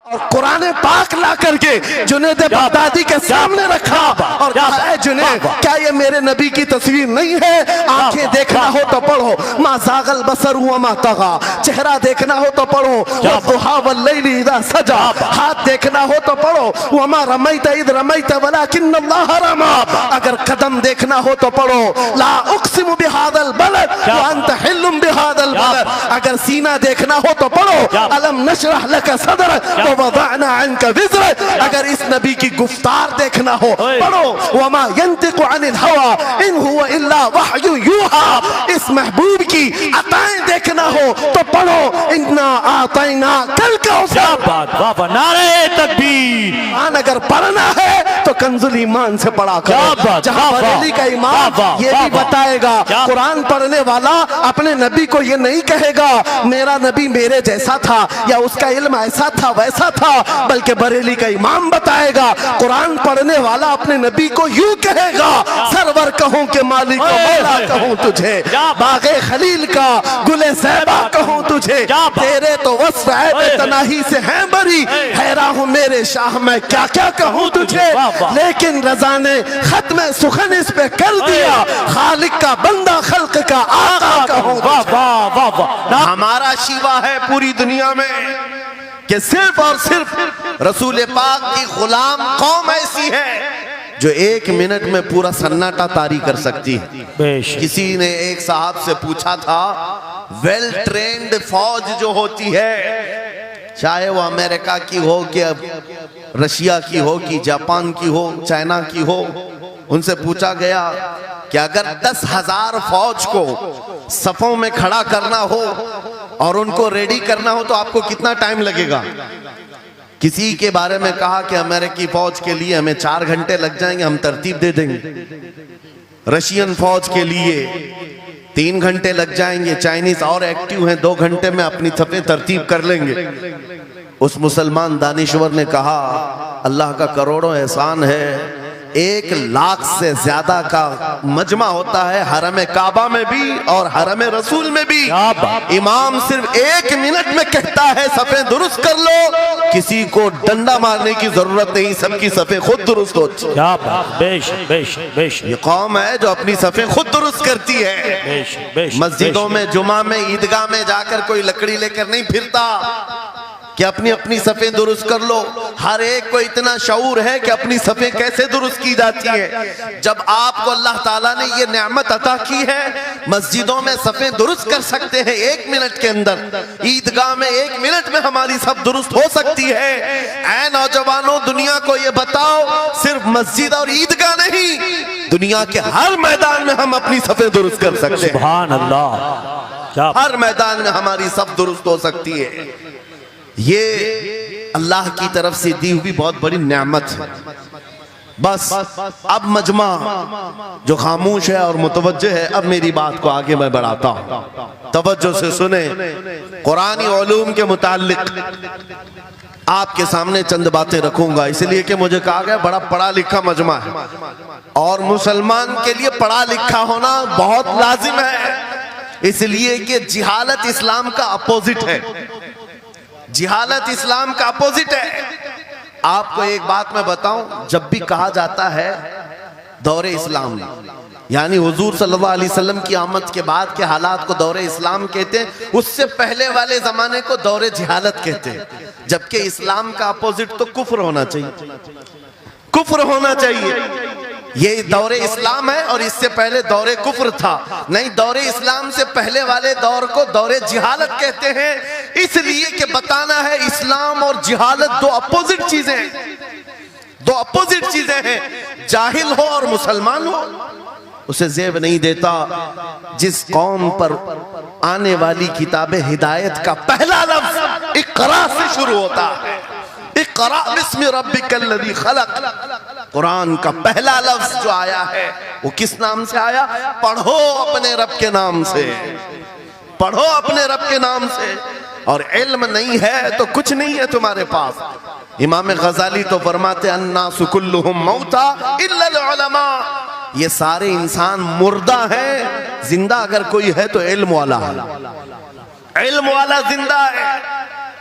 और कुरान पाक ला करके जुनैद बगदादी के सामने रखा और कहा है जुनैद, क्या ये मेरे नबी की तस्वीर नहीं है? आंखें देखना हो तो पढ़ो मा ज़ागल बसर हुआ मा तगा, चेहरा देखना हो तो पढ़ो वद्दुहा वल्लैलि इज़ा सजा, हाथ देखना हो तो पढ़ो वमा रमैत इज़ रमैत वलाकिन्नल्लाह रमा, अगर कदम देखना हो तो पढ़ो ला उक़सिमु बिहादल बलद व अंत हिल्लुम बिहादल बलद, अगर सीना देखना हो तो पढ़ो अलम नशरह लक सदरक ववदअना अन्का विज़रक, अगर इस नबी की गुफ्तार देखना हो पढ़ो वमा यंतिकु अनिल हवा इन हुवा इल्ला वहयु यूहा, इस महबूब की अताएं देखना हो तो पढ़ो इन्ना आतैना कल कौसर। नारे तकबीर। अगर पढ़ना है तो कंजुल ईमान से पढ़ा करो, जहां बरेली का इमाम ये भी बताएगा कुरान पढ़ने वाला अपने नबी को ये नहीं कहेगा मेरा नबी मेरे जैसा था या उसका इल्म ऐसा था वैसा था, बल्कि बरेली का इमाम बताएगा कुरान पढ़ने वाला अपने नबी को यूं कहेगा सरवर कहूं के मालिक को मौला कहूं तुझे, बागे खलील का गुले ज़ैबा कहूं तुझे, तेरे तो वस्फ़ है तनाही से है बरी, हैरान हूं मेरे शाह मैं क्या क्या कहूं तुझे, लेकिन रज़ा ने खत्म सुखन इस पे कर दिया खालिक का बंदा खल्क का आका कहूं तुझे। हमारा शिवा है पूरी दुनिया में कि सिर्फ और सिर्फ रसूल पाक की गुलाम कौम ऐसी है जो एक मिनट में पूरा सन्नाटा तारी कर सकती है। किसी ने एक साहब से पूछा था वेल ट्रेन्ड फौज जो होती है, चाहे वो अमेरिका की हो कि रशिया की हो कि जापान की हो चाइना की हो, उनसे पूछा गया कि अगर 10,000 फौज को सफों में खड़ा करना हो और उनको रेडी करना हो तो आपको कितना टाइम लगेगा? किसी के बारे में कहा कि अमेरिकी फौज के लिए हमें 4 घंटे लग जाएंगे, हम तरतीब दे देंगे। रशियन फौज के लिए 3 घंटे लग जाएंगे, चाइनीज और एक्टिव हैं 2 घंटे में अपनी सफे तरतीब कर लेंगे। उस मुसलमान दानिश्वर ने कहा अल्लाह का करोड़ों एहसान है, 1 लाख से ज्यादा का मजमा होता है हरम काबा में भी और हरम रसूल में भी। इमाम सिर्फ 1 मिनट में कहता है सफे दुरुस्त कर लो, किसी को डंडा मारने की जरूरत नहीं, सबकी सफे खुद दुरुस्त होती है। ये कौम है जो अपनी सफे खुद दुरुस्त करती है। मस्जिदों में जुमा में ईदगाह में जाकर कोई लकड़ी लेकर नहीं फिरता कि अपनी अपनी सफे दुरुस्त कर लो। हर एक को इतना शऊर है कि अपनी सफे कैसे दुरुस्त की जाती है। जब आपको अल्लाह ताला ने ये नेमत अता की है, मस्जिदों में सफे दुरुस्त कर सकते हैं 1 मिनट के अंदर, ईदगाह में 1 मिनट में हमारी सब दुरुस्त हो सकती है। ऐ नौजवानों, दुनिया को ये बताओ सिर्फ मस्जिद और ईदगाह नहीं, दुनिया के हर मैदान में हम अपनी सफे दुरुस्त कर सकते हैं। सुभान अल्लाह। हर मैदान में हमारी सब दुरुस्त हो सकती है। ये अल्लाह की तरफ से दी हुई बहुत बड़ी नेमत है। बस अब मजमा जो खामोश है और मुतवज्जे है, अब मेरी बात को आगे मैं बढ़ाता हूं, तवज्जो से सुने। कुरानी उलूम के मुताल्लिक आपके सामने चंद बातें रखूंगा, इसलिए कि मुझे कहा गया बड़ा पढ़ा लिखा मजमा है और मुसलमान के लिए पढ़ा लिखा होना बहुत लाजिम है, इसलिए कि जिहालत इस्लाम का अपोजिट है। जिहालत इस्लाम का अपोजिट है। आपको एक बात मैं बताऊं, जब भी कहा जाता है दौरे इस्लाम, यानी हुजूर सल्लल्लाहु अलैहि वसल्लम की आमद के बाद के हालात को दौरे इस्लाम कहते हैं, उससे पहले वाले जमाने को दौरे जिहालत कहते हैं। जबकि इस्लाम का अपोजिट तो कुफ्र होना चाहिए, कुफ्र होना चाहिए। ये दौरे इस्लाम है और इससे पहले दौरे कुफ्र था। नहीं, दौरे इस्लाम से पहले वाले दौर को दौरे जिहालत कहते हैं, इसलिए कि बताना है इस्लाम और जिहालत दो अपोजिट चीजें हैं, दो अपोजिट चीजें हैं। जाहिल हो और मुसलमान हो उसे जेब नहीं देता। जिस कौम पर आने वाली किताब हिदायत का पहला लफ्ज इक़रा से शुरू होता है, इक़रा बिस्मि रब्बिकल्लज़ी खलक़, कुरान का पहला लफ्ज जो आया है वो किस नाम से आया? पढ़ो अपने रब के नाम से, पढ़ो अपने रब के नाम से। और इल्म नहीं है तो कुछ नहीं है तुम्हारे पास। इमाम गजाली तो फरमाते अन्नासु कुल्लुहुम मौता इल्लल उलमा, ये सारे इंसान मुर्दा हैं, जिंदा अगर कोई है तो इल्म वाला है, इल्म वाला जिंदा है।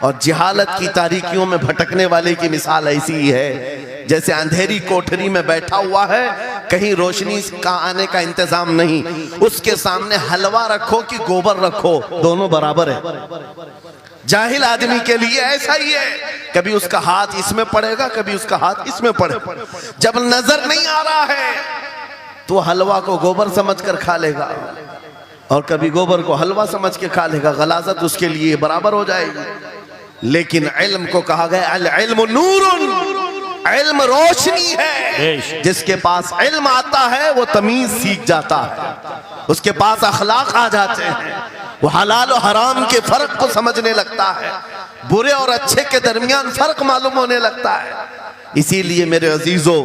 और जिहालत की तारीकियों में भटकने वाले की मिसाल ऐसी ही है जैसे अंधेरी कोठरी में बैठा हुआ है, कहीं रोशनी का आने का इंतजाम नहीं, उसके सामने हलवा रखो कि गोबर रखो, दोनों बराबर है। जाहिल आदमी के लिए ऐसा ही है, कभी उसका हाथ इसमें पड़ेगा, कभी उसका हाथ इसमें पड़ेगा। जब नजर नहीं आ रहा है तो हलवा को गोबर समझकर खा लेगा और कभी गोबर को हलवा समझ के खा लेगा, गलाजत उसके लिए बराबर हो जाएगी। लेकिन इल्म को कहा गया अल इल्मु नूरुन, इल्म रोशनी है। जिसके पास इल्म आता है वो तमीज सीख जाता है, उसके पास अखलाक आ जाते हैं, वो हलाल और हराम के फर्क को समझने लगता है, बुरे और अच्छे के दरमियान फर्क मालूम होने लगता है। इसीलिए मेरे अजीजों,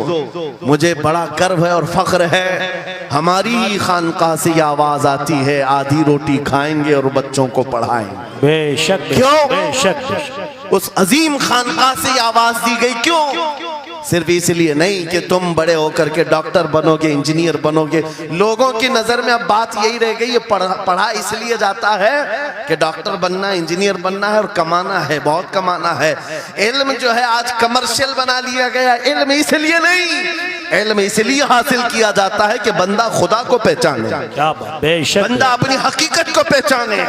मुझे बड़ा गर्व है और फख्र है, हमारी खानकाह से ये आवाज आती है, आधी रोटी खाएंगे और बच्चों को पढ़ाएंगे। बेशक। क्यों? बेशक। उस अजीम खानकाह से ये आवाज दी गई, क्यों? सिर्फ इसलिए नहीं कि तुम बड़े होकर के डॉक्टर बनोगे, इंजीनियर बनोगे। लोगों की नजर में अब बात यही रह गई है, पढ़ा इसलिए जाता है कि डॉक्टर बनना, इंजीनियर बनना है और कमाना है, बहुत कमाना है। इल्म जो है आज कमर्शियल बना लिया गया। इल्म इसलिए नहीं, इल्म इसलिए हासिल किया जाता है कि बंदा खुदा को पहचाने, बंदा अपनी हकीकत को पहचाने,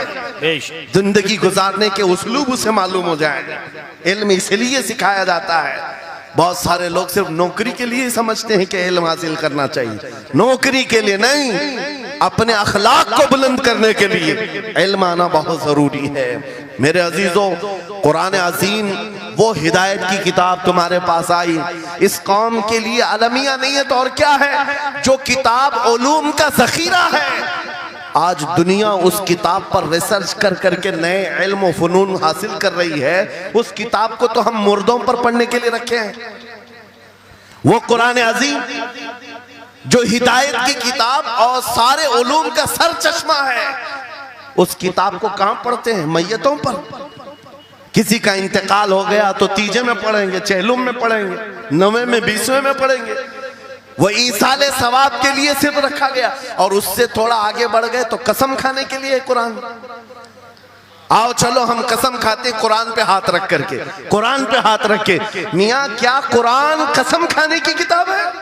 जिंदगी गुजारने के उस्लूब उसे मालूम हो जाए। इल्म इसलिए सिखाया जाता है। बहुत सारे लोग सिर्फ नौकरी के लिए समझते हैं कि इल्म हासिल करना चाहिए, नौकरी के लिए नहीं, अपने अखलाक को बुलंद करने के लिए इल्म आना बहुत जरूरी है। मेरे अजीजों, कुरान अज़ीम वो हिदायत की किताब तुम्हारे पास आई, इस कौम के लिए अलमिया नहीं है तो और क्या है, जो किताब उलूम का जखीरा है। आज दुनिया उस किताब पर रिसर्च कर करके नए इल्म और फनून हासिल कर रही है। उस किताब को तो हम मुर्दों पर पढ़ने के लिए रखे हैं। वो कुरान अज़ीम जो हिदायत की किताब और सारे उलूम का सर चश्मा है, उस किताब को कहां पढ़ते हैं? मैयतों पर। किसी का इंतकाल हो गया तो तीजे में पढ़ेंगे, चहलुम में पढ़ेंगे, 9वें में 20वें में पढ़ेंगे। वो ईसाले सवाब के लिए सिर्फ रखा गया। और उससे थोड़ा आगे बढ़ गए तो कसम खाने के लिए कुरान। आओ चलो हम कसम खाते कुरान पे हाथ रख करके, कुरान पे हाथ रख के। मियाँ क्या कुरान कसम खाने की किताब है?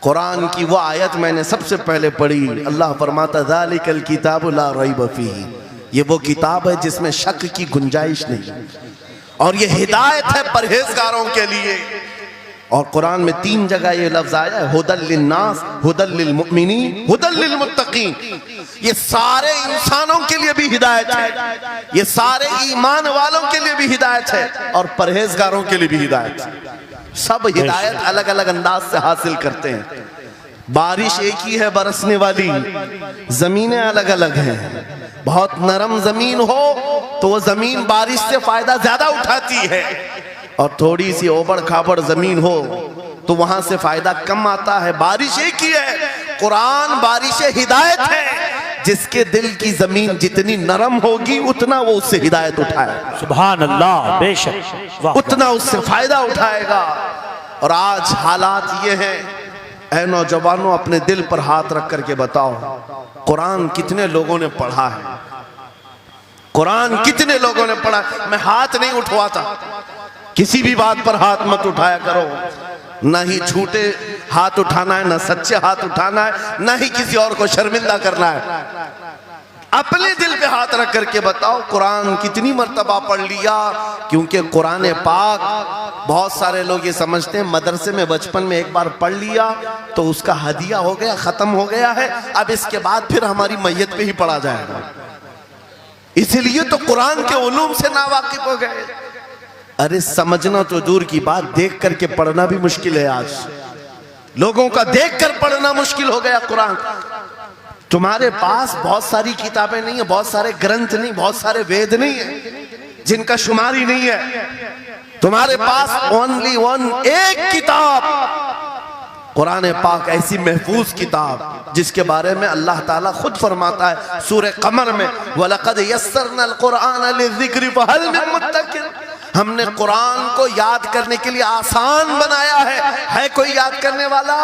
कुरान की वो आयत मैंने सबसे पहले पढ़ी, अल्लाह फरमाता ज़ालिकल किताबु ला रैब फीही, ये वो किताब है जिसमें शक की गुंजाइश नहीं, और ये हिदायत है परहेजगारों के लिए। और कुरान में 3 जगह ये लफ्ज आया है, हुदल लिन्नास, हुदल लिल मुमिनीन, हुदल लिल मुत्तकीन। ये सारे इंसानों के लिए भी हिदायत है, ये सारे ईमान वालों के लिए भी हिदायत है, और परहेजगारों के लिए भी हिदायत है। सब हिदायत अलग अलग अंदाज से हासिल करते हैं। बारिश एक ही है बरसने वाली, जमीनें अलग अलग हैं। बहुत नरम जमीन हो तो वो जमीन बारिश से फायदा ज्यादा उठाती है, और थोड़ी सी ओबड़ खाबड़ जमीन हो तो वहां से फायदा कम आता है। बारिश एक ही है, कुरान बारिश हिदायत है। जिसके दिल की जमीन जितनी नरम होगी उतना वो उससे हिदायत उठाएगा। सुभान अल्लाह, बेशक, उतना उससे फायदा उठाएगा। और आज हालात ये हैं, ऐ नौजवानों अपने दिल पर हाथ रख करके बताओ, कुरान कितने लोगों ने पढ़ा है? कुरान कितने लोगों ने पढ़ा? मैं हाथ नहीं उठवाता, किसी भी बात पर हाथ मत उठाया करो। ना ही झूठे हाथ उठाना है, ना सच्चे हाथ उठाना है, ना ही किसी और को शर्मिंदा करना है। अपने दिल पे हाथ रख करके बताओ कुरान कितनी मर्तबा पढ़ लिया। क्योंकि कुरान पाक, बहुत सारे लोग ये समझते हैं मदरसे में बचपन में एक बार पढ़ लिया तो उसका हदिया हो गया, खत्म हो गया है, अब इसके बाद फिर हमारी मैयत पे ही पढ़ा जाएगा। इसलिए तो कुरान के उलूम से नावाकिफ हो गए। अरे समझना तो दूर की बात, देख करके पढ़ना भी मुश्किल है। आज लोगों का देख कर पढ़ना मुश्किल हो गया। कुरान तुम्हारे पास बहुत सारी किताबें नहीं है, बहुत सारे ग्रंथ नहीं, बहुत सारे वेद नहीं है जिनका शुमार ही नहीं है। तुम्हारे पास ओनली वन, एक किताब कुरान पाक, ऐसी महफूज किताब जिसके बारे में अल्लाह ताला खुद फरमाता है सूरह कमर में, वलक़द यस्सरनल कुरान लिज़िक्रि फ़हल मिन मुद्दकिर। हमने कुरान को याद करने के लिए आसान बनाया है कोई याद करने वाला?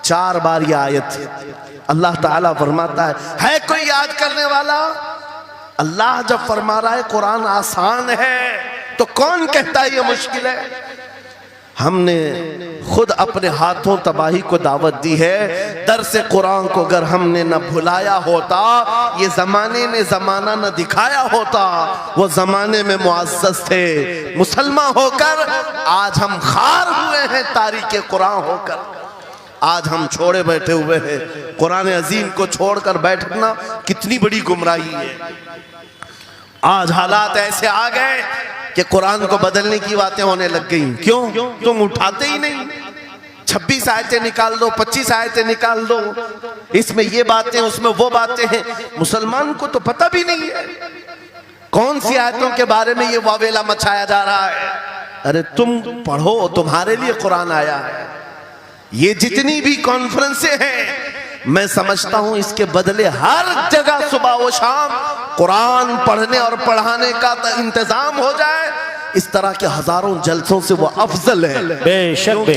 4 बार ये आयत अल्लाह ताला फरमाता है कोई याद करने वाला? अल्लाह जब फरमा रहा है कुरान आसान है तो कौन कहता है ये मुश्किल है? हमने खुद अपने हाथों तबाही को दावत दी है। दर्स कुरान को अगर हमने न भुलाया होता, ये जमाने ने जमाना न दिखाया होता, वो जमाने में मुअज़्ज़ज़ थे। मुसलमान होकर आज हम खार हुए हैं, तारीके कुरान होकर आज हम छोड़े बैठे हुए हैं। कुरान अजीम को छोड़कर बैठना कितनी बड़ी गुमराही है। आज हालात ऐसे आ गए कि कुरान को बदलने की बातें होने लग गई। क्यों? तुम उठाते ही नहीं। 26 आयतें निकाल दो, 25 आयतें निकाल दो, इसमें ये बातें उसमें वो बातें हैं। मुसलमान को तो पता भी नहीं है कौन सी आयतों के बारे में ये वावेला मचाया जा रहा है। अरे तुम पढ़ो, तुम्हारे लिए कुरान आया है। ये जितनी भी कॉन्फ्रेंसें हैं, मैं समझता हूं इसके बदले हर जगह सुबह व शाम कुरान पढ़ने और पढ़ाने का इंतजाम हो जाए। इस तरह के हजारों जलसों से वो अफजल है। क्योंकि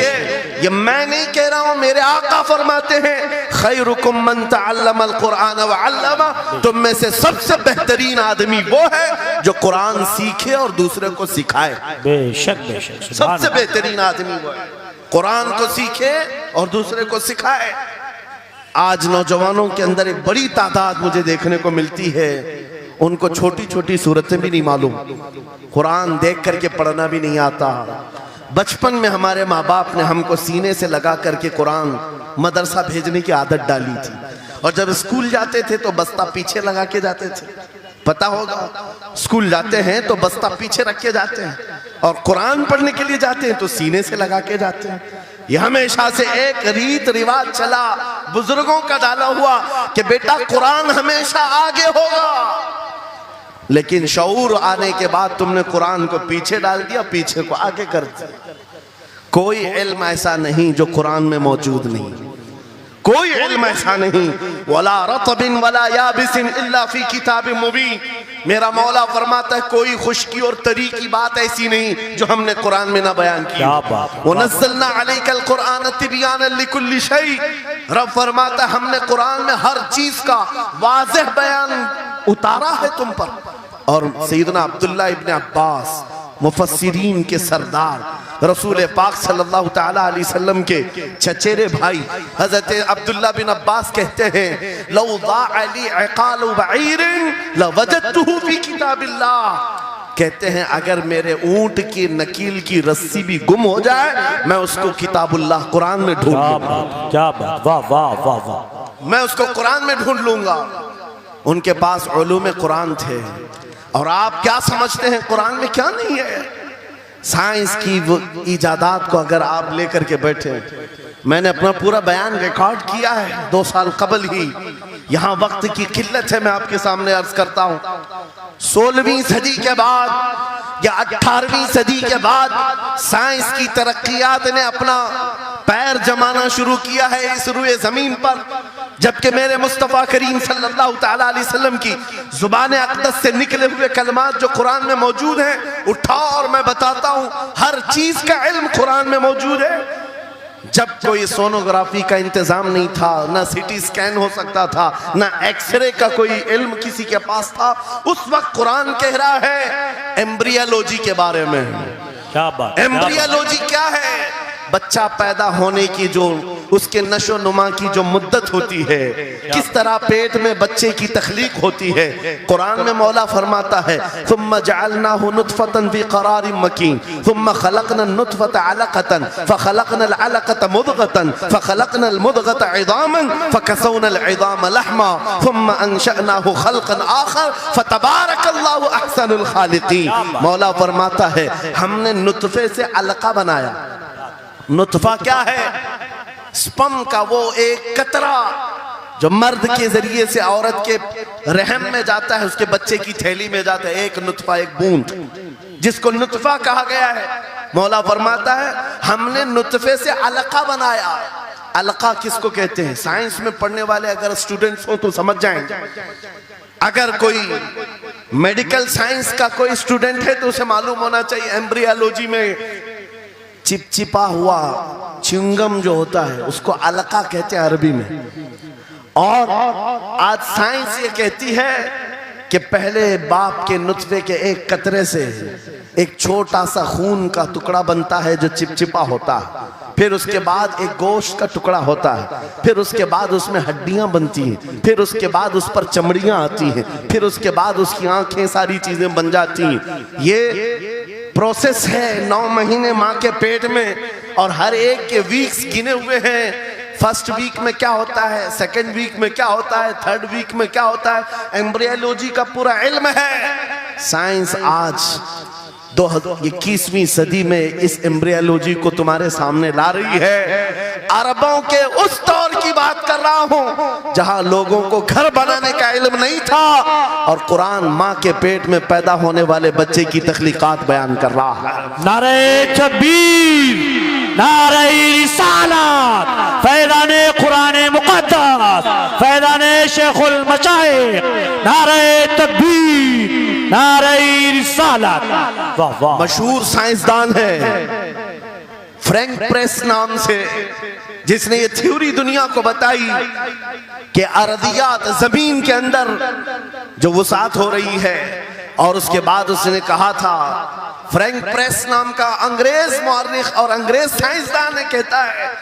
ये मैं नहीं कह रहा हूं, मेरे आका फरमाते हैं खैरुकुम मन तअल्लमल कुरान व अल्लमा, तुम में से सबसे बेहतरीन आदमी वो है जो कुरान सीखे और दूसरे को सिखाए। बेशक बेशक, सबसे बेहतरीन आदमी वो है कुरान को सीखे और दूसरे को सिखाए। आज नौजवानों के अंदर एक बड़ी तादाद मुझे देखने को मिलती है, उनको छोटी छोटी सूरतें भी नहीं मालूम, कुरान देख करके पढ़ना भी नहीं आता। बचपन में हमारे माँ बाप ने हमको सीने से लगा करके कुरान मदरसा भेजने की आदत डाली थी, और जब स्कूल जाते थे तो बस्ता पीछे लगा के जाते थे। पता होगा, स्कूल जाते हैं तो बस्ता पीछे रख के जाते हैं, और कुरान पढ़ने के लिए जाते हैं तो सीने से लगा के जाते हैं। यह हमेशा से एक रीत रिवाज चला, बुजुर्गों का डाला हुआ कि बेटा कुरान हमेशा आगे होगा। लेकिन शऊर आने के बाद तुमने कुरान को पीछे डाल दिया, पीछे को आगे कर दिया। कोई इल्म ऐसा नहीं जो कुरान में मौजूद नहीं, कोई इल्म ऐसा नहीं। वला रतबिन वला याबिसिन इल्ला फी किताबिन मुबीन, मेरा मौला फरमाता है कोई खुश्की और तरी की बात ऐसी नहीं जो हमने कुरान में ना बयान की। वनज़्ज़लना अलैकल कुरान तिबयानन लिकुल्लि शै, रब फरमाता है हमने कुरान में हर चीज का वाज़ेह बयान उतारा है तुम पर। और सैयदना अब्दुल्लाह इब्न अब्बास मुफस्सिरीन के सरदार, रसूल पाक सल्लल्लाहु तआला अलैहि वसल्लम के चचेरे भाई हजरत अब्दुल्लाह बिन अब्बास कहते हैं लौ ज़ाअली इक़ालु बईरिन लवजदतुहु फी किताबिल्लाह, कहते हैं अगर मेरे ऊंट की नकील की रस्सी भी गुम हो जाए मैं उसको किताबुल्लाह कुरान में ढूंढ लूंगा। क्या बात, वाह वाह वाह वाह, मैं उसको कुरान में ढूंढ लूंगा। उनके पास उलूम कुरान थे। और आप क्या समझते हैं कुरान में क्या नहीं है? साइंस की वो इजादात को अगर आप लेकर के बैठे, मैंने अपना पूरा बयान रिकॉर्ड किया है 2 साल कबल ही। यहाँ वक्त की किल्लत है, मैं आपके सामने अर्ज करता हूँ 16वीं सदी के बाद या 18वीं सदी के बाद साइंस की तरक्कियात ने अपना पैर जमाना शुरू किया है इस रुए जमीन पर, जबकि मेरे मुस्तफ़ा करीम सल्लल्लाहु तआला अलैहि वसल्लम की ज़ुबान अक़दस से निकले हुए कलमात जो कुरान में मौजूद हैं, उठाओ और मैं बताता हूँ हर चीज का इल्म कुरान में मौजूद है। जब कोई सोनोग्राफी का इंतजाम नहीं था, ना सिटी स्कैन हो सकता था, ना एक्सरे का कोई इल्म किसी के पास था, उस वक्त कुरान कह रहा है एम्ब्रियोलॉजी के बारे में। क्या बात, एम्ब्रियोलॉजी क्या है? बच्चा पैदा होने की जो उसके नशो नुमा की जो मुद्दत होती है, किस तरह पेट में बच्चे की तख्लीक होती है, कुरान में मौला फरमाता है सुम्मा जअलनाहु नुतफतन फी क़रारिन मकीन सुम्मा खलक़ना नुतफत अलक़तन फ़खलक़ना अलक़त मुदग़तन फ़खलक़ना मुदग़त इज़ामन फ़कसौना इज़ाम लहमा सुम्मा अंशअनाहु ख़ल्क़न आख़र फ़तबारकल्लाहु अहसनुल ख़ालिक़ीन। मौला फरमाता है हमने नुतफे से अलक़ा बनाया। नुतफा क्या है? स्पर्म का वो एक कतरा जो मर्द के जरिए से औरत के रहम में जाता है, उसके बच्चे की थैली में जाता है, एक नुतफा, एक बूंद, जिसको नुतफा कहा गया है। मौला फरमाता है हमने नुतफे से अलका बनाया। अलका किसको कहते हैं? साइंस में पढ़ने वाले अगर स्टूडेंट्स हो तो समझ जाएंगे। अगर कोई मेडिकल साइंस का कोई स्टूडेंट है तो उसे मालूम होना चाहिए एम्ब्रियोलॉजी में चिपचिपा हुआ च्युइंगम जो होता है उसको अलका कहते हैं अरबी में। और आज साइंस ये कहती है कि पहले बाप के नुत्फे के एक कतरे से एक छोटा सा खून का टुकड़ा बनता है जो चिपचिपा होता है, फिर उसके बाद एक गोश्त का टुकड़ा होता है, फिर उसके बाद उसमें हड्डियां बनती हैं, फिर उसके बाद उस पर चमड़ियां आती हैं, फिर उसके बाद उसकी आंखें, सारी चीजें बन जाती हैं। ये प्रोसेस है 9 महीने माँ के पेट में, और हर एक के वीक्स गिने हुए हैं। फर्स्ट वीक में क्या होता है, सेकेंड वीक में क्या होता है, थर्ड वीक में क्या होता है, एम्ब्रियोलॉजी का पूरा इल्म है। साइंस आज 21वीं सदी में इस एम्ब्रियोलॉजी को तुम्हारे सामने ला रही है। अरबों के उस दौर की बात कर रहा हूं जहां लोगों को घर बनाने का इल्म नहीं था, और कुरान माँ के पेट में पैदा होने वाले बच्चे की तख्लीकात बयान कर रहा है। नारे तकबीर, नारे रिसालत, फैज़ाने कुरान मुक़द्दस, फैज़ाने शेखुल मशाइख, नारे तकबीर, नारे रिसालत। वाह वाह। मशहूर साइंसदान है फ्रैंक प्रेस नाम से, जिसने ये थ्योरी दुनिया को बताई कि अरदियात, जमीन के अंदर जो वसात हो रही है, और उसके बाद उसने कहा था, फ्रैंक प्रेस नाम का अंग्रेज मौर्रिख और अंग्रेज साइंसदान ने कहता है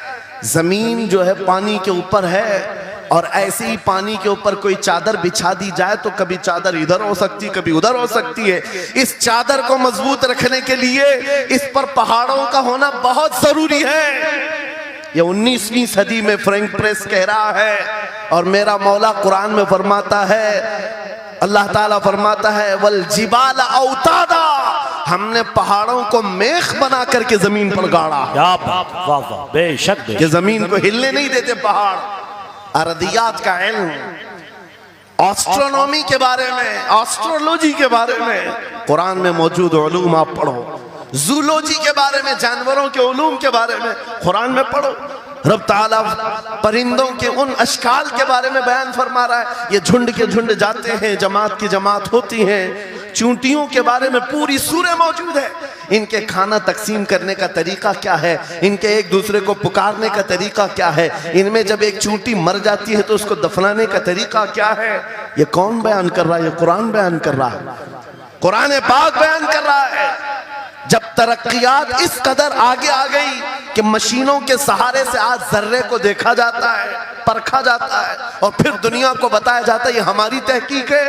जमीन जो है पानी के ऊपर है, और ऐसे ही पानी के ऊपर कोई चादर बिछा दी जाए तो कभी चादर इधर हो सकती, कभी उधर हो सकती है। इस चादर को मजबूत रखने के लिए इस पर पहाड़ों का होना बहुत जरूरी है। ये 19वीं सदी में फ्रैंक प्रेस कह रहा है, और मेरा मौला कुरान में फरमाता है, अल्लाह ताला फरमाता है, वल जिबाल औतादा, हमने पहाड़ों को मेख बना करके जमीन पर गाड़ा। वाह वाह, बेशक कि जमीन को हिलने नहीं देते पहाड़। अरदियात का इल्म, एस्ट्रोनॉमी के बारे में, एस्ट्रोलॉजी के बारे में कुरान में मौजूद उलूम आप पढ़ो। जूलॉजी के बारे में, जानवरों के उलूम के बारे में कुरान में पढ़ो। रब ताला परिंदों के उन अशकाल के बारे में बयान फरमा रहा है, ये झुंड के झुंड जाते हैं, जमात की जमात होती हैं। चूंटियों के बारे में पूरी सूरह मौजूद है, इनके खाना तकसीम करने का तरीका क्या है, इनके एक दूसरे को पुकारने का तरीका क्या है, इनमें जब एक चूंटी मर जाती है तो उसको दफनाने का तरीका क्या है। ये कौन बयान कर रहा है? ये कुरान बयान कर रहा है, कुरान पाक बयान कर रहा है। जब तरक्कियात इस कदर आगे आ गई कि मशीनों के सहारे से आज जर्रे को देखा जाता है, परखा जाता है, और फिर दुनिया को बताया जाता है ये हमारी तहकीक है,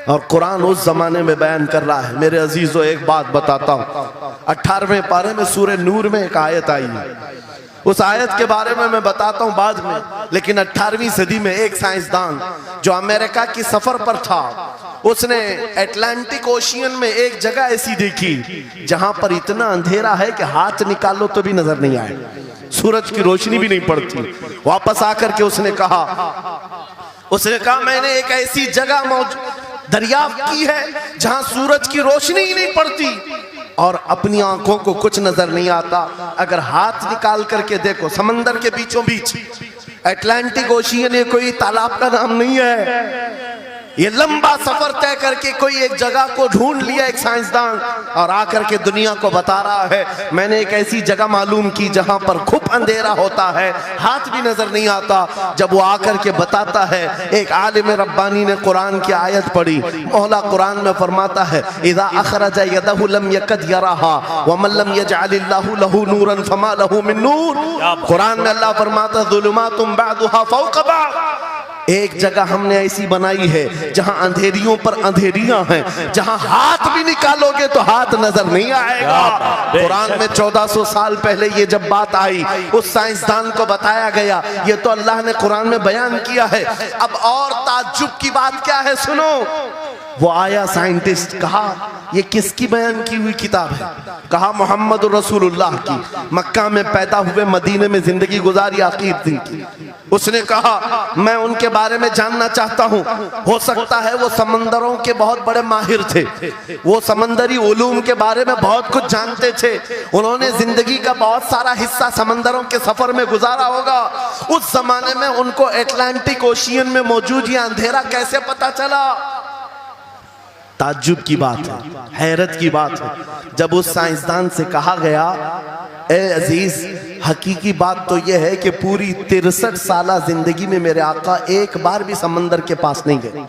और कुरान उस जमाने में बयान कर रहा है। मेरे अजीजों, एक बात बताता हूँ, 18वें पारे में सूरह नूर में एक आयत आई है, उस आयत के बारे में मैं बताता हूँ बाद में। लेकिन 18वीं सदी में एक साइंसदान जो अमेरिका की सफर पर था, उसने अटलांटिक ओशियन में एक जगह ऐसी देखी जहां पर इतना अंधेरा है कि हाथ निकालो तो भी नजर नहीं आए, सूरज की रोशनी भी नहीं पड़ती। वापस आकर के उसने कहा मैंने एक ऐसी जगह दरियाफ्त की है जहां सूरज की रोशनी ही नहीं पड़ती और अपनी आंखों को कुछ नजर नहीं आता। अगर हाथ निकाल करके देखो, समंदर के बीचों बीच अटलांटिक ओशियन, ये कोई तालाब का नाम नहीं है। ये लंबा सफर तय करके कोई एक जगह को ढूंढ लिया एक साइंसदान, और आकर के दुनिया को बता रहा है मैंने एक ऐसी जगह मालूम की जहां पर खूब अंधेरा होता है, हाथ भी नजर नहीं आता। जब वो आकर के बताता है, एक आलिम रब्बानी ने कुरान की आयत पढ़ी, मौला कुरान में फरमाता है, इज़ा अखरज यदहु लम यकद यराहा व मन लम यजअलिल्लाहु लहू नूरन फमा लहू मिन नूर। कुरान में अल्लाह फरमाता है, ज़ुलुमातुम बअदुहा फौक़ बअद, एक जगह हमने ऐसी बनाई है जहां अंधेरियों पर अंधेरियां हैं, जहां हाथ भी निकालोगे तो हाथ नजर नहीं आएगा। कुरान में 1400 साल पहले ये जब बात आई, उस साइंसदान को बताया गया, ये तो अल्लाह ने कुरान में बयान किया है। अब और ताज्जुब की बात क्या है, सुनो। वो आया साइंटिस्ट, कहा ये किसकी बयान की हुई किताब है? कहा मोहम्मद रसूलुल्लाह की, मक्का में पैदा हुए, मदीने में जिंदगी गुजारी, आखिर दिन की। उसने कहा मैं उनके बारे में जानना चाहता हूँ, हो सकता है वो समंदरों के बहुत बड़े माहिर थे, वो समंदरी उलूम के बारे में बहुत कुछ जानते थे, उन्होंने जिंदगी का बहुत सारा हिस्सा समंदरों के सफर में गुजारा होगा। उस जमाने में उनको अटलांटिक ओशियन में मौजूद ये अंधेरा कैसे पता चला? ताज्जुब की बात है, हैरत की बात है। जब उस साइंसदान से कहा गया, ए अजीज, हकीकी बात तो यह है कि पूरी 63 साला जिंदगी में मेरे आका एक बार भी समंदर के पास नहीं गए,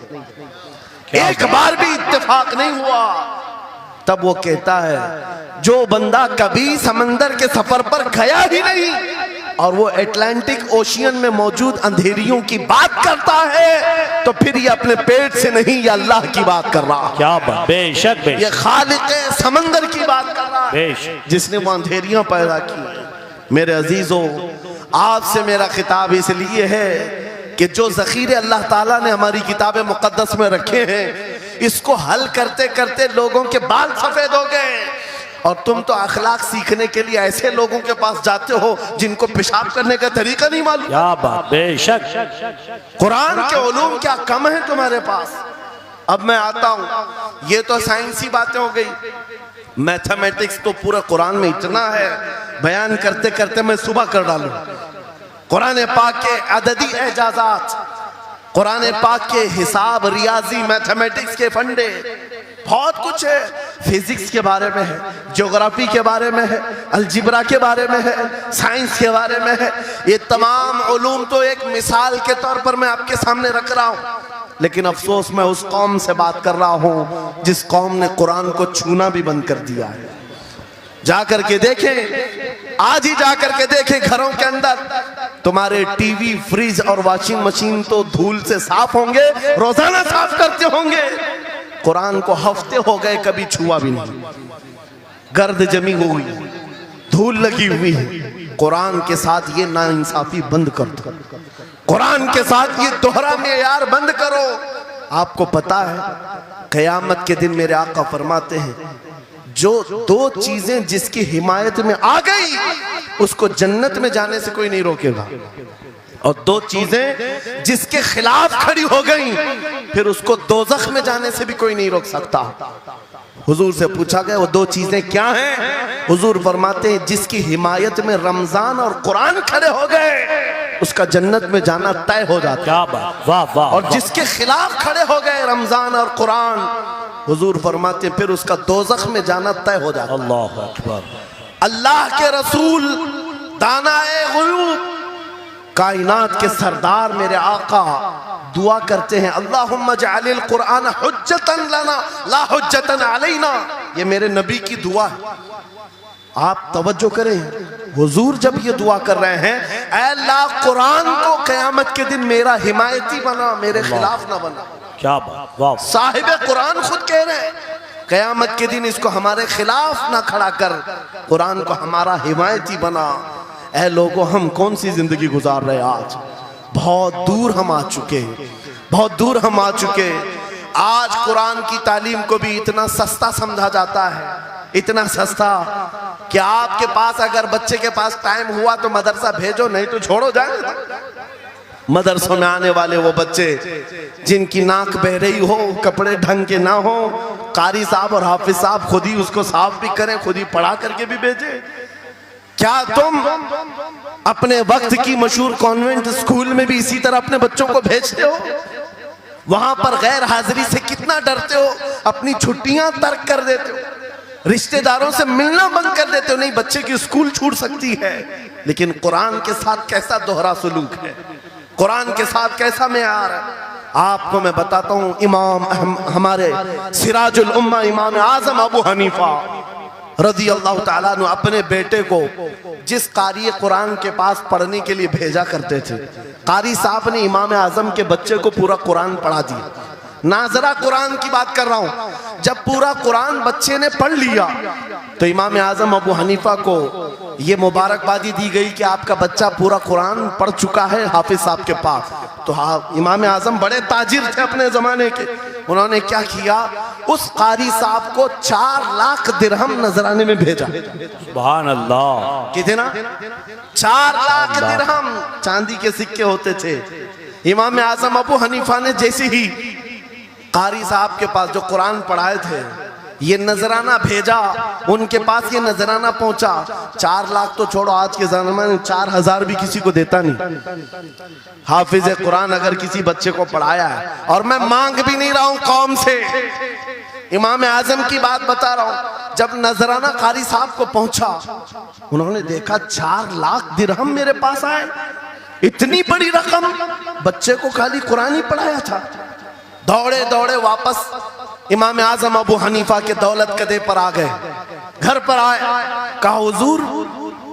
एक बार भी इत्तेफाक नहीं हुआ। तब वो कहता है जो बंदा कभी समंदर के सफर पर गया ही नहीं और वो अटलांटिक ओशियन में मौजूद अंधेरियों की बात करता है तो फिर ये अपने पेट से नहीं, ये अल्लाह की बात कर रहा है। क्या बात, बेशक ये बेशक खालिक समंदर की बात कर रहा है, बेशक। जिसने वो अंधेरियां पैदा की। मेरे अजीजों, आपसे मेरा खिताब इसलिए है कि जो ज़ख़ीरे अल्लाह ताला ने हमारी किताब मुक़द्दस में रखे हैं, इसको हल करते करते लोगों के बाल सफ़ेद हो गए और तुम तो अखलाक सीखने के लिए ऐसे लोगों के पास जाते हो जिनको पेशाब करने का तरीका नहीं मालूम। क्या बात, बेशक। कुरान के उलूम क्या कम है तुम्हारे पास। अब मैं आता हूँ, ये तो साइंसी बातें हो गई, मैथमेटिक्स तो पूरा कुरान में इतना है, बयान करते करते मैं सुबह कर डालूं। कुरान पाक के अददी एजाजात, कुरान पाक के हिसाब, रियाजी, मैथमेटिक्स के फंडे, बहुत कुछ है। फिजिक्स के बारे में है, ज्योग्राफी के बारे में है, अलजिब्रा के बारे में है, साइंस के बारे में है। ये तमाम उलूम तो एक मिसाल के तौर पर मैं आपके सामने रख रहा हूँ, लेकिन अफसोस मैं उस कौम से बात कर रहा हूँ जिस कौम ने कुरान को छूना भी बंद कर दिया है। जाकर के देखें, आज ही जाकर के देखें, घरों के अंदर तुम्हारे टीवी, फ्रिज और वॉशिंग मशीन तो धूल से साफ होंगे, रोजाना साफ करते होंगे, कुरान को हफ्ते हो गए कभी छुआ भी नहीं। गर्द जमी हुई, धूल लगी हुई है। कुरान के साथ ये नाइंसाफी बंद कर दो, कुरान के साथ ये दोहरा मेयार बंद करो। आपको पता है क़यामत के दिन मेरे आका फरमाते हैं जो दो चीजें जिसकी हिमायत में आ गई उसको जन्नत में जाने से कोई नहीं रोकेगा, और दो चीजें जिसके खिलाफ खड़ी हो गई फिर उसको दोज़ख में जाने से भी कोई नहीं रोक सकता। हुजूर से पूछा गया वो दो चीजें क्या हैं? हुजूर फरमाते हैं जिसकी हिमायत में रमजान और कुरान खड़े हो गए उसका जन्नत में जाना तय हो जाता। क्या बात, वाह वाह। और जिसके खिलाफ खड़े हो गए रमजान और कुरान, हुजूर फरमाते फिर उसका दोज़ख में जाना तय हो जाता। अल्लाह अकबर। अल्लाह के रसूल, दानाए ग़ुयूब, कायनात के सरदार मेरे आका दुआ करते हैं अल्लाहुम्मा जअलिल कुरान हुज्जतन लना ला हुज्जतन अलैना। ये मेरे नबी की दुआ है, आप तवज्जो करें। हुजूर जब ये दुआ कर रहे हैं, ऐ अल्लाह कुरान को क़यामत के दिन मेरा हिमायती बना, मेरे खिलाफ ना बना। क्या बात, वाह। साहिब कुरान खुद कह रहे हैं क़यामत के दिन इसको हमारे खिलाफ ना खड़ा कर, कुरान को हमारा हिमायती बना। ऐ लोगों, हम कौन सी जिंदगी गुजार रहे आज? बहुत दूर हम आ चुके, बहुत दूर हम आ चुके। आज कुरान की तालीम को भी इतना सस्ता समझा जाता है, इतना सस्ता कि आपके पास अगर बच्चे के पास टाइम हुआ तो मदरसा भेजो, नहीं तो छोड़ो जाए। मदरसों में आने वाले वो बच्चे जिनकी नाक बह रही हो, कपड़े ढंग के ना हो, कारी साहब और हाफिज साहब खुद ही उसको साफ भी करें, खुद ही पढ़ा करके भी भेजे। क्या तुम अपने वक्त की मशहूर कॉन्वेंट स्कूल में भी इसी तरह अपने बच्चों को भेजते हो? वहां पर गैर हाजिरी से कितना डरते हो, अपनी छुट्टियां तर्क कर देते हो, रिश्तेदारों से मिलना बंद कर देते हो। नहीं, बच्चे की स्कूल छूट सकती है, लेकिन कुरान के साथ कैसा दोहरा सलूक है, कुरान के साथ कैसा मेयार है, आपको मैं बताता हूँ। इमाम हमारे सिराजुल उम्मा इमाम आजम अबू हनीफा रज़ी अल्लाह ताला अन्हु अपने बेटे को जिस कारी कुरान के पास पढ़ने के लिए भेजा करते थे, कारी साहब ने इमाम आजम के बच्चे को पूरा कुरान पढ़ा दिया। नाजरा कुरान की बात कर रहा हूं। जब पूरा कुरान बच्चे ने पढ़ लिया तो इमाम आजम अबू हनीफा को ये मुबारकबादी दी गई कि आपका बच्चा पूरा कुरान पढ़ चुका है हाफिज साहब के पास। तो इमाम आजम बड़े ताजिर थे अपने जमाने के, उन्होंने क्या किया, उस कारी साहब को 4 लाख दिरहम नजराने में भेजा। सुभान अल्लाह। कितना? 4 लाख दिरहम चांदी के सिक्के होते थे। इमाम आजम अबू हनीफा ने जैसे ही कारी साहब के पास जो कुरान पढ़ाए थे ये नजराना भेजा, उनके पास ये नजराना पहुंचा, 4 लाख तो छोड़ो, आज के जमाने में 4000 भी किसी को देता नहीं। हाफिज कुरान अगर किसी बच्चे को पढ़ाया है, और मैं मांग भी नहीं रहा हूं कौम से, इमाम आजम की बात बता रहा हूं। जब नजराना कारी साहब को पहुंचा, उन्होंने देखा 4 लाख दिरहम मेरे पास आए, इतनी बड़ी रकम, बच्चे को खाली कुरान ही पढ़ाया था। दौड़े दौड़े वापस इमाम आजम अबू हनीफा के दौलत कदे पर आ गए। घर पर आए, कहा हुजूर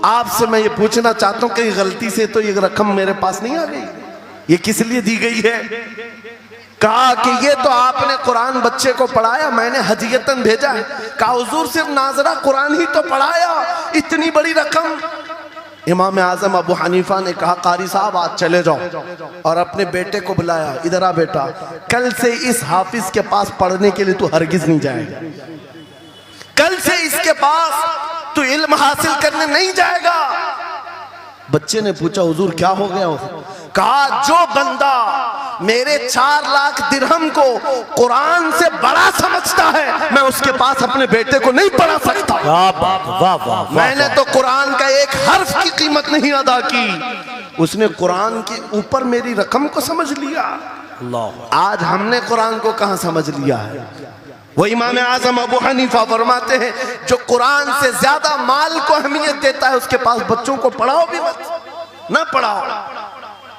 आपसे मैं ये पूछना चाहता हूँ कहीं गलती से तो ये रकम मेरे पास नहीं आ गई, ये किस लिए दी गई है? कहा कि ये तो आपने कुरान बच्चे को पढ़ाया, मैंने हदियतन भेजा है। कहा हुजूर सिर्फ नाजरा कुरान ही तो पढ़ाया, इतनी बड़ी रकम। इमाम आजम अबू हनीफा ने कहा कारी साहब आज चले जाओ, और अपने बेटे को बुलाया, इधर आ बेटा, कल से इस हाफिज के पास पढ़ने के लिए तू हरगिज नहीं जाएगा, कल से इसके पास तू इल्म हासिल करने नहीं जाएगा। बच्चे ने पूछा हुजूर क्या हो गया? कहा जो बंदा मेरे 4 लाख दिरहम को कुरान से बड़ा समझता है, मैं उसके पास अपने बेटे को नहीं पढ़ा सकता। वाह, मैंने तो कुरान का एक हर्फ की कीमत नहीं अदा की, उसने कुरान के ऊपर मेरी रकम को समझ लिया। आज हमने कुरान को कहां समझ लिया है? वो इमाम आजम अबू हनीफा फरमाते हैं जो कुरान से ज्यादा माल को अहमियत देता है उसके पास बच्चों को पढ़ाओ भी मत, ना पढ़ाओ।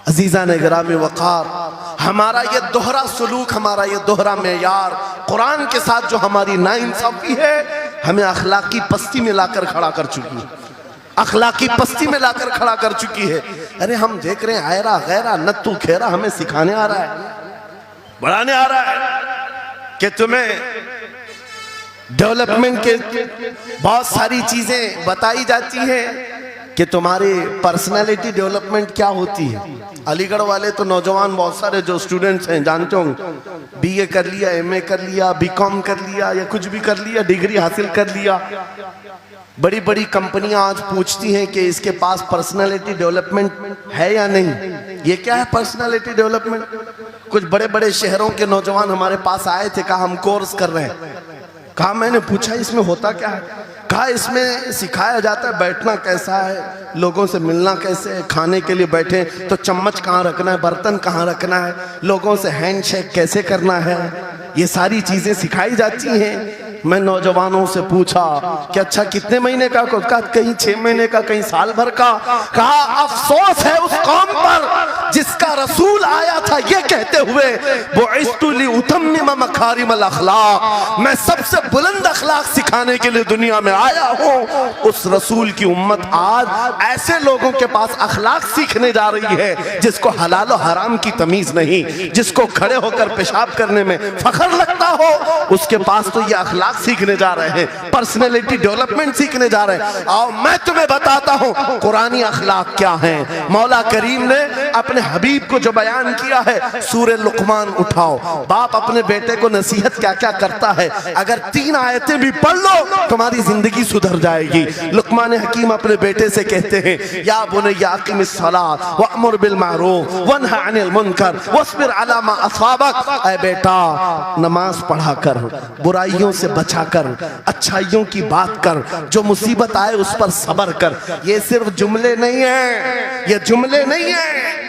अजीजा ने गिरामी वक़ार, हमारा ये दोहरा सलूक, हमारा ये दोहरा मेयार कुरान के साथ जो हमारी नाइंसाफी है, हमें अखलाकी पस्ती में लाकर खड़ा कर चुकी है, अखलाकी पस्ती में लाकर खड़ा कर चुकी है। अरे हम देख रहे हैं आयरा गैरा नत्तू खेरा हमें सिखाने आ रहा है, बढ़ाने आ रहा है कि तुम्हें डेवलपमेंट के बहुत सारी चीजें बताई जाती हैं कि तुम्हारी पर्सनालिटी डेवलपमेंट क्या होती है। अलीगढ़ वाले तो नौजवान बहुत सारे जो स्टूडेंट्स हैं जानते होंगे, बीए कर लिया, एमए कर लिया, बीकॉम कर लिया या कुछ भी कर लिया, डिग्री हासिल कर लिया। बड़ी बड़ी कंपनियां आज पूछती हैं कि इसके पास पर्सनालिटी डेवलपमेंट है या नहीं। ये क्या है पर्सनालिटी डेवलपमेंट? कुछ बड़े बड़े शहरों के नौजवान हमारे पास आए थे, कहा हम कोर्स कर रहे हैं। कहा मैंने पूछा इसमें होता क्या है? कहा इसमें सिखाया जाता है बैठना कैसा है, लोगों से मिलना कैसे है, खाने के लिए बैठे तो चम्मच कहाँ रखना है, बर्तन कहाँ रखना है, लोगों से हैंडशेक कैसे करना है, ये सारी चीजें सिखाई जाती हैं। मैं नौजवानों से पूछा कि अच्छा कितने महीने का? कहा कहीं 6 महीने का, कहीं साल भर का। कहा अफसोस है उस कौम पर जिसका रसूल आया था ये कहते हुए बुइस्तु लिउतम्मिम मकारिमल अखलाक, मैं सबसे बुलंद अखलाक सिखाने के लिए दुनिया में आया हूँ। उस रसूल की उम्मत आज ऐसे लोगों के पास अखलाक सीखने जा रही है जिसको हलाल और हराम की तमीज नहीं, जिसको खड़े होकर पेशाब करने में फख्र लगता हो, उसके पास तो ये अखलाक सीखने जा रहे हैं, पर्सनैलिटी डेवलपमेंट सीखने जा रहे हैं। और मैं तुम्हें बताता हूं कुरानी अखलाक क्या है। मौला करीम ने अपने हबीब को जो बयान किया है, सूरे लुकमान उठाओ, बाप अपने बेटे को नसीहत क्या क्या करता है, अगर 3 आयतें भी पढ़ लो तुम्हारी जिंदगी सुधर जाएगी। लुकमान हकीम अपने बेटे से कहते हैं या बुनय्या अक़िमिस सलात वअमुर बिल मारूफ वन्हा अनिल मुनकर वस्बिर अला मा असाबक, ऐ बेटा नमाज पढ़ा कर, बुराइयों से बचा कर, अच्छाइयों की बात कर, जो मुसीबत आए उस पर सब्र कर। ये सिर्फ जुमले नहीं है, ये जुमले नहीं है।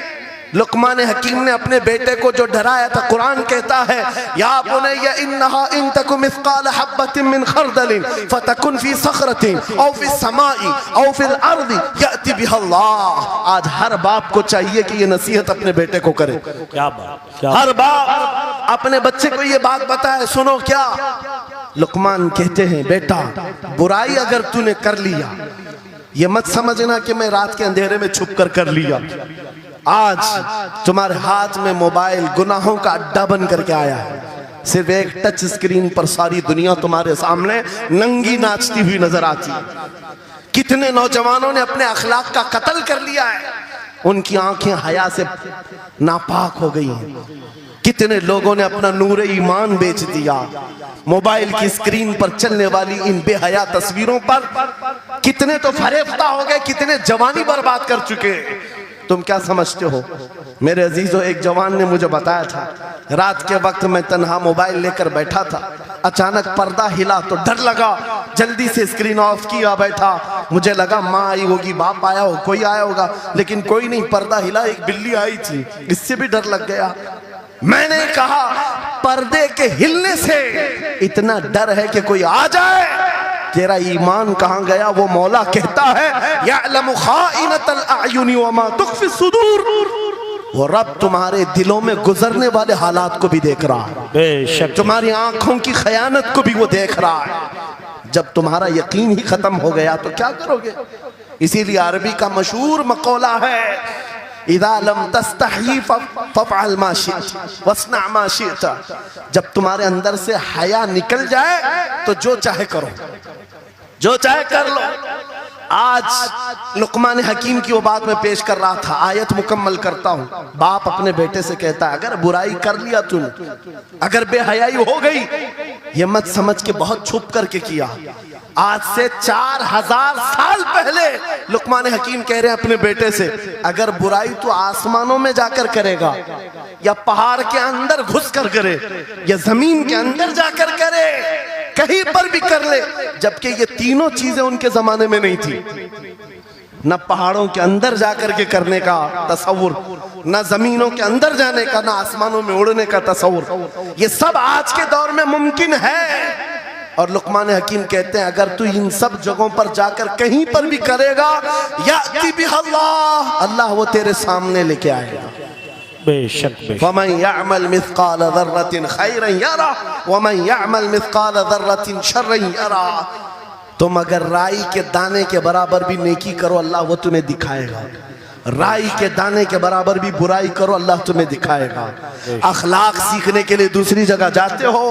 लुकमान हकीम ने अपने बेटे को जो डराया था, कुरान कहता है या बुनय्या इन्नहा इन तकु मिस्काल हब्बतिन मिन खरदलिन फतकुन फी सखरतिन औ फी समाई औ फिल अर्दी याति बिहल्लाह। आज हर बाप को चाहिए कि ये नसीहत अपने बेटे को करे। क्या बात, हर बाप अपने बच्चे को ये बात बताए, सुनो क्या लुकमान कहते हैं, बेटा बुराई अगर तूने कर लिया, ये मत समझना कि मैं रात के अंधेरे में छुप कर लिया। आज तुम्हारे हाथ में मोबाइल गुनाहों का अड्डा बन करके आया है। सिर्फ एक टच स्क्रीन पर सारी दुनिया तुम्हारे सामने नंगी नाचती हुई नजर आती है। कितने नौजवानों ने अपने अखलाक का कत्ल कर लिया है, उनकी आंखें हया से नापाक हो गई हैं। कितने लोगों ने अपना नूरे ईमान बेच दिया मोबाइल की स्क्रीन पर चलने वाली इन बेहया तस्वीरों पर। कितने तो फरेफ्ता हो गए, कितने जवानी बर्बाद कर चुके। तुम क्या समझते हो? मेरे अजीजों, एक जवान ने मुझे बताया था, रात के वक्त मैं तन्हा मोबाइल लेकर बैठा था, अचानक पर्दा हिला तो डर लगा, जल्दी से स्क्रीन ऑफ किया, बैठा। मुझे लगा माँ आई होगी, बाप आया हो, कोई आया होगा, लेकिन कोई नहीं। पर्दा हिला, एक बिल्ली आई थी, इससे भी डर लग गया। मैंने कहा पर्दे के हिलने से इतना डर है कि कोई आ जाए, तेरा ईमान कहां गया? वो मौला कहता है यअलमु खाइनतल अयुनि वमा तुख्फी सुदूर। वो रब तुम्हारे दिलों में गुजरने वाले हालात को भी देख रहा है, बेशक तुम्हारी आंखों की खयानत को भी वो देख रहा है। जब तुम्हारा यकीन ही खत्म हो गया तो क्या करोगे? इसीलिए अरबी का मशहूर मकौला है, इज़ा लम तस्तही फफ़अल मा शिअत वस्ना मा शिअत। जब तुम्हारे अंदर से हया निकल जाए तो जो चाहे करो, जो चाहे कर लो। आज लुकमान हकीम की वो बात मैं पेश कर रहा था, आयत मुकम्मल करता हूँ। बाप अपने बेटे से कहता है, अगर बुराई कर लिया तूने, अगर बेहयाई हो गई, ये मत समझ के बहुत छुप करके किया। आज से 4000 साल पहले लुकमान हकीम कह रहे हैं अपने बेटे से, अगर बुराई तो आसमानों में जाकर करेगा, या पहाड़ के अंदर घुस कर करे, या जमीन के अंदर जाकर करे, कहीं पर भी कर ले। जबकि ये तीनों चीजें उनके जमाने में नहीं थी, न पहाड़ों के अंदर जाकर के करने का तसव्वुर, न जमीनों के अंदर जाने का, न आसमानों में उड़ने का तसव्वुर। ये सब आज के दौर में मुमकिन है। और लुकमान हकीम कहते हैं, अगर तू इन सब जगहों पर जाकर कहीं पर भी करेगा, याती बिहल्लाह, अल्लाह वो तेरे सामने लेके आएगा। बेशक वमन यअमल मिस्काल ज़र्रतिन खैरन यरा वमन यअमल मिस्काल ज़र्रतिन शर्रन यरा। तुम अगर राई के दाने के बराबर भी नेकी करो, अल्लाह वो तुम्हें दिखाएगा। राई के दाने के बराबर भी बुराई करो, अल्लाह तुम्हें दिखाएगा। अखलाक सीखने के लिए दूसरी जगह जाते हो,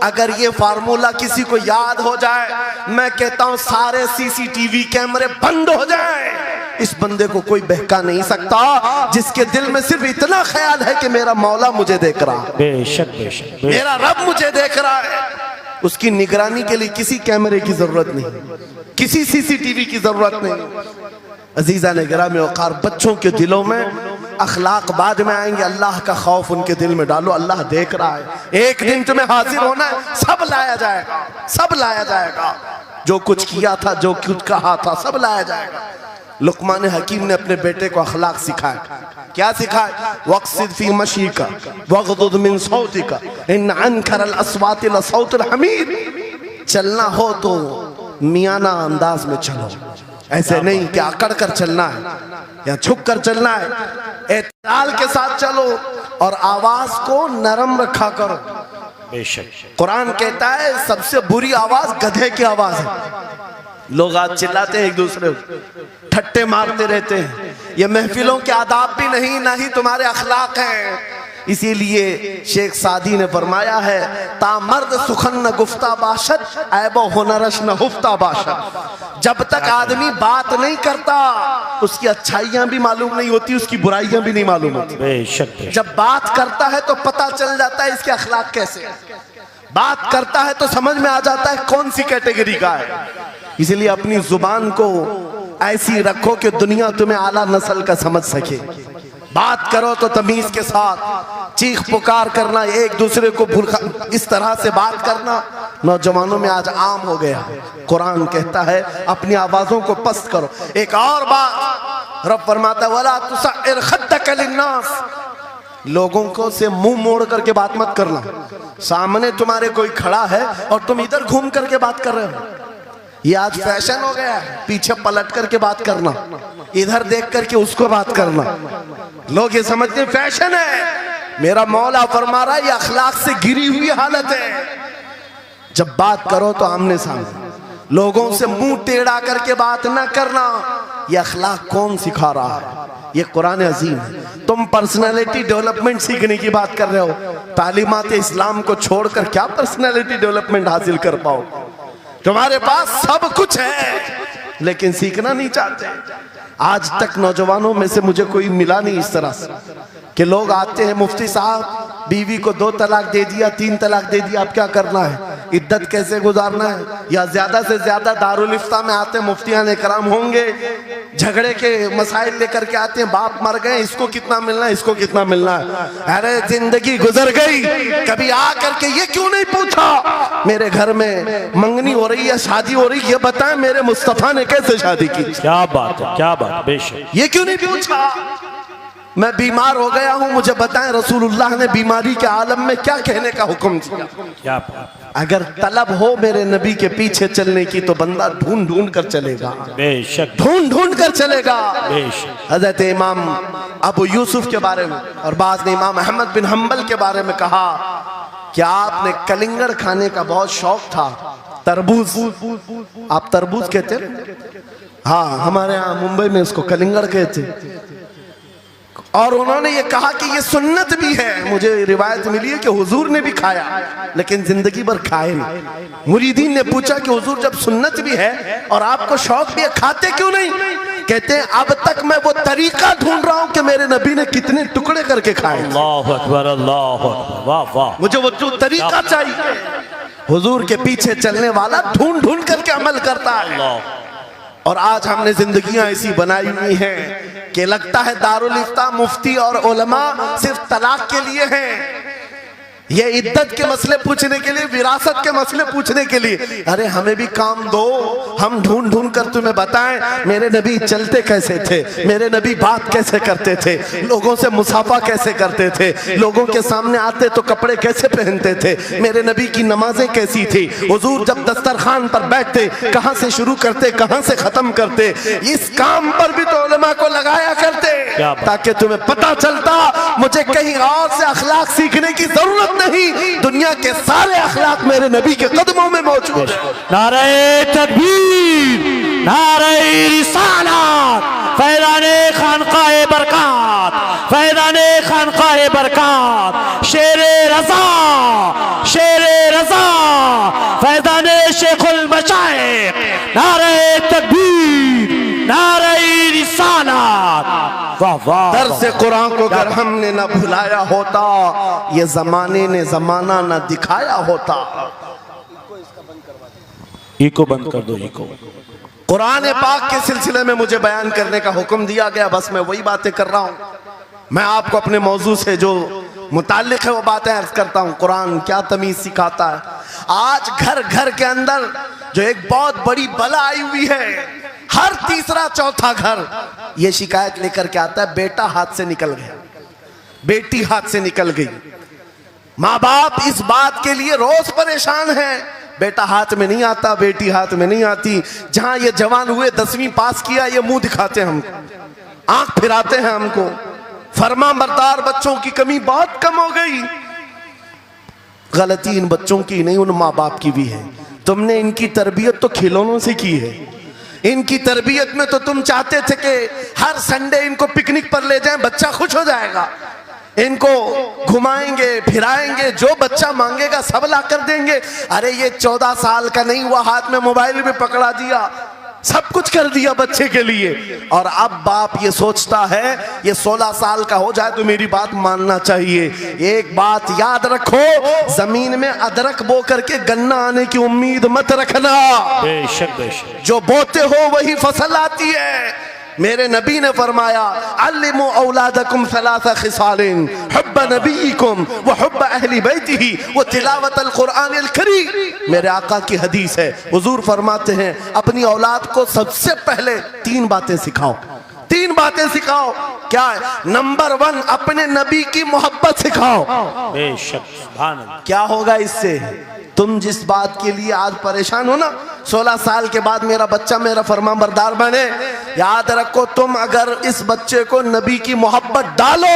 अगर ये फार्मूला किसी को याद हो जाए, मैं कहता हूँ सारे सीसीटीवी कैमरे बंद हो जाए, इस बंदे को कोई बहका नहीं सकता, जिसके दिल में सिर्फ इतना ख्याल है कि मेरा मौला मुझे देख रहा है, बेशक बेशक मेरा रब मुझे देख रहा है। उसकी निगरानी के लिए किसी कैमरे की जरूरत नहीं, किसी सीसीटीवी की जरूरत नहीं। अजीजा ने गिरामी वक़ार, बच्चों के दिलों में अखलाक बाद में आएंगे, अल्लाह का खौफ उनके दिल में डालो। अल्लाह देख रहा है, एक दिन तुम्हें हाजिर होना है, सब लाया जाएगा, सब लाया जाएगा। जो कुछ किया था, जो कुछ कहा था, सब लाया जाएगा। लुकमान हकीम ने अपने बेटे को अखलाक सिखाया। क्या सिखाया? वक़्सिद फी मशीका वग़दुद मिन सौतिका इन अनकरल अस्वाति लसौतुल हमीर। चलना हो तो मियाना अंदाज में चलो, ऐसे नहीं कि अकड़ कर चलना है या झुक कर चलना है। एतदाल के साथ चलो और आवाज को नरम रखा करो। बेशक कुरान कहता है सबसे बुरी आवाज गधे की आवाज है। लोग आज चिल्लाते हैं, एक दूसरे को ठट्टे मारते रहते हैं। ये महफिलों के आदाब भी नहीं, ना ही तुम्हारे अखलाक हैं। इसीलिए शेख सादी ने फरमाया है, तामर्द सुखन न गुफ्ता बाशद ऐबो हुनरश न हुफ्ता बाशद। जब तक आदमी बात नहीं करता, उसकी अच्छाइयां भी मालूम नहीं होती, उसकी बुराइयां भी नहीं मालूम होती। बेशक जब बात करता है तो पता चल जाता है इसके अखलाक कैसे हैं। बात करता है तो समझ में आ जाता है कौन सी कैटेगरी का है। इसलिए अपनी जुबान को ऐसी रखो कि दुनिया तुम्हें आला नस्ल का समझ सके। बात करो तो तमीज के साथ, चीख पुकार करना, एक दूसरे को भूखा इस तरह से बात करना नौजवानों में आज आम हो गया। कुरान कहता है अपनी आवाजों को पस्त करो। एक और बात रब फरमाता है, वला तुसइर खद्दक लिन्नास, लोगों को से मुंह मोड़ करके बात मत करना। सामने तुम्हारे कोई खड़ा है और तुम इधर घूम करके बात कर रहे हो, ये आज फैशन हो गया है। पीछे पलट करके बात करना, इधर देख करके उसको बात करना, लोग ये समझते हैं फैशन है। मेरा मौला फरमा रहा है ये अखलाक से गिरी हुई हालत है। जब बात करो तो आमने सामने, लोगों से मुंह टेढ़ा करके बात ना करना। ये अखलाक कौन सिखा रहा है? ये कुरान अजीम है। तुम पर्सनालिटी डेवलपमेंट सीखने की बात कर रहे हो, तालीमात इस्लाम को छोड़कर क्या पर्सनालिटी डेवलपमेंट हासिल कर पाओ? तुम्हारे पास सब कुछ है लेकिन सीखना नहीं चाहते। आज तक नौजवानों में से मुझे कोई मिला नहीं इस तरह से कि लोग आते हैं, मुफ्ती साहब बीवी को 2 तलाक दे दिया, 3 तलाक दे दिया, अब क्या करना है, इद्दत कैसे गुजारना है? या ज्यादा से ज्यादा दारुल इफ्ता में आते हैं, मुफ्तियान इकराम होंगे, झगड़े के मसाइल लेकर के आते हैं, बाप मर गए, इसको कितना मिलना है, इसको कितना मिलना है। अरे जिंदगी गुजर गई, कभी आ करके ये क्यों नहीं पूछा मेरे घर में मंगनी हो रही है, शादी हो रही है, ये बताएं मेरे मुस्तफा ने कैसे शादी की? क्या बात है, क्या बात, बेशक ये क्यों नहीं पूछा? मैं बीमार हो गया हूं, मुझे बताएं रसूलुल्लाह ने बीमारी के आलम में क्या कहने का हुक्म दिया? क्या बात। अगर तलब हो मेरे नबी के पीछे चलने की तो बंदा ढूंढ ढूंढ कर चलेगा, बेशक ढूंढ ढूंढ कर चलेगा। बेशक हजरत इमाम अबू यूसुफ के बारे में और बाद ने इमाम अहमद बिन हम्बल के बारे में कहा कि आपने कलिंगड़ खाने का बहुत शौक था। तरबूज, आप तरबूज कहते हैं? हाँ, हमारे यहाँ मुंबई में इसको कलिंगड़ कहते। और उन्होंने ये कहा कि ये सुन्नत भी है। मुझे रिवायत मिली है कि हुजूर ने भी खाया, लेकिन जिंदगी भर खाए नहीं। मुरीदीन ने पूछा कि हुजूर जब सुन्नत भी है और आपको शौक भी है, खाते क्यों नहीं? कहते हैं अब तक मैं वो तरीका ढूंढ रहा हूं कि मेरे नबी ने कितने टुकड़े करके खाए। अल्लाहु अकबर, अल्लाहु अकबर, वाह वाह। मुझे वो जो तरीका चाहिए, हुजूर के पीछे चलने वाला ढूंढ ढूंढ करके अमल करता है। और आज हमने जिंदगियां ऐसी बनाई हुई हैं कि लगता है दारुल इफ्ता, मुफ्ती और उलमा सिर्फ तलाक के लिए हैं, ये इद्दत के मसले पूछने के लिए, विरासत के मसले पूछने के लिए। अरे हमें भी काम दो, हम ढूंढ ढूंढ कर तुम्हें बताएं मेरे नबी चलते कैसे थे, मेरे नबी बात कैसे करते थे, लोगों से मुसाफा कैसे करते थे, लोगों के सामने आते तो कपड़े कैसे पहनते थे, मेरे नबी की नमाजें कैसी थी, हुजूर जब दस्तरखान पर बैठते कहां से शुरू करते कहां से खत्म करते। इस काम पर भी तो उलमा को लगाया करते ताकि तुम्हें पता चलता मुझे कहीं और से अखलाक सीखने की जरूरत नहीं, दुनिया के सारे अखलाक मेरे नबी के कदमों में मौजूद है। नारे तकबीर, नारे रिसालत, फैज़ाने खानकाए बरकत, फैज़ाने खानकाए बरकत, शेरे रज़ा, शेरे रज़ा, फैज़ाने शेखुल मशाइख, नारे तकबीर, नारे रिसालत, वाह वाह। दर्स कुरान को अगर हमने न भुलाया होता, ये जमाने ने जमाना न दिखाया होता। इको बंद कर दो, इको। कुरान पाक के सिलसिले में मुझे बयान करने का हुक्म दिया गया, बस मैं वही बातें कर रहा हूँ। मैं आपको अपने मौजू से जो मुताल्लिक है वो बातें अर्ज करता हूँ। कुरान क्या तमीज सिखाता है। आज घर घर के अंदर जो एक बहुत बड़ी बला आई हुई है, हर तीसरा चौथा घर ये शिकायत लेकर के आता है बेटा हाथ से निकल गया, बेटी हाथ से निकल गई। माँ बाप इस बात के लिए रोज परेशान है, बेटा हाथ में नहीं आता, बेटी हाथ में नहीं आती। जहां ये जवान हुए 10वीं पास किया, ये मुंह दिखाते हैं हमको, आंख फिराते हैं हमको। फरमा बरदार बच्चों की कमी बहुत कम हो गई। गलती इन बच्चों की नहीं, उन माँ बाप की भी है। तुमने इनकी तरबियत तो खिलौनों से की है। इनकी तरबियत में तो तुम चाहते थे कि हर संडे इनको पिकनिक पर ले जाएं, बच्चा खुश हो जाएगा, इनको घुमाएंगे फिराएंगे, जो बच्चा मांगेगा सब ला कर देंगे। अरे ये 14 साल का नहीं हुआ, हाथ में मोबाइल भी पकड़ा दिया, सब कुछ कर दिया बच्चे के लिए। और अब बाप ये सोचता है ये 16 साल का हो जाए तो मेरी बात मानना चाहिए। एक बात याद रखो, जमीन में अदरक बो करके गन्ना आने की उम्मीद मत रखना। बेशक बेशक, जो बोते हो वही फसल आती है। मेरे नबी ने फरमाया अल्लिमु औलादकुम सलासा खिसालिन हुब्ब नबीकुम व हुब्ब अहली बैतिही व तिलावतल कुरानिल करीम। मेरे आका की हदीस है, हुजूर फरमाते हैं अपनी औलाद को सबसे पहले 3 बातें सिखाओ, 3 बातें सिखाओ। क्या है? नंबर 1 अपने नबी की मोहब्बत सिखाओ। बेशक, सुभान अल्लाह। क्या होगा इससे? तुम जिस बात के लिए आज परेशान हो ना, 16 साल के बाद मेरा बच्चा मेरा फरमाबरदार बने, याद रखो तुम अगर इस बच्चे को नबी की मोहब्बत डालो,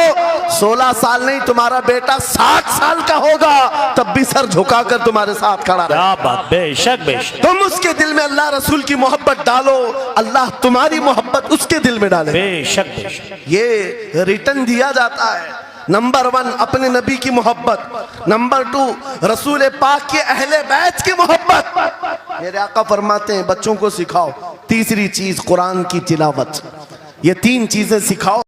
16 साल नहीं तुम्हारा बेटा 60 साल का होगा तब भी सर झुकाकर तुम्हारे साथ खड़ा रहे। क्या बात, बेशक बेशक। तुम उसके दिल में अल्लाह रसूल की मोहब्बत डालो, अल्लाह तुम्हारी मोहब्बत उसके दिल में डाले। बेशक बेशक, ये रिटर्न दिया जाता है। नंबर 1 अपने नबी की मोहब्बत, नंबर 2 रसूल पाक के अहले बैत की मोहब्बत। मेरे आका फरमाते हैं बच्चों को सिखाओ। तीसरी चीज कुरान की तिलावत। ये 3 चीजें सिखाओ।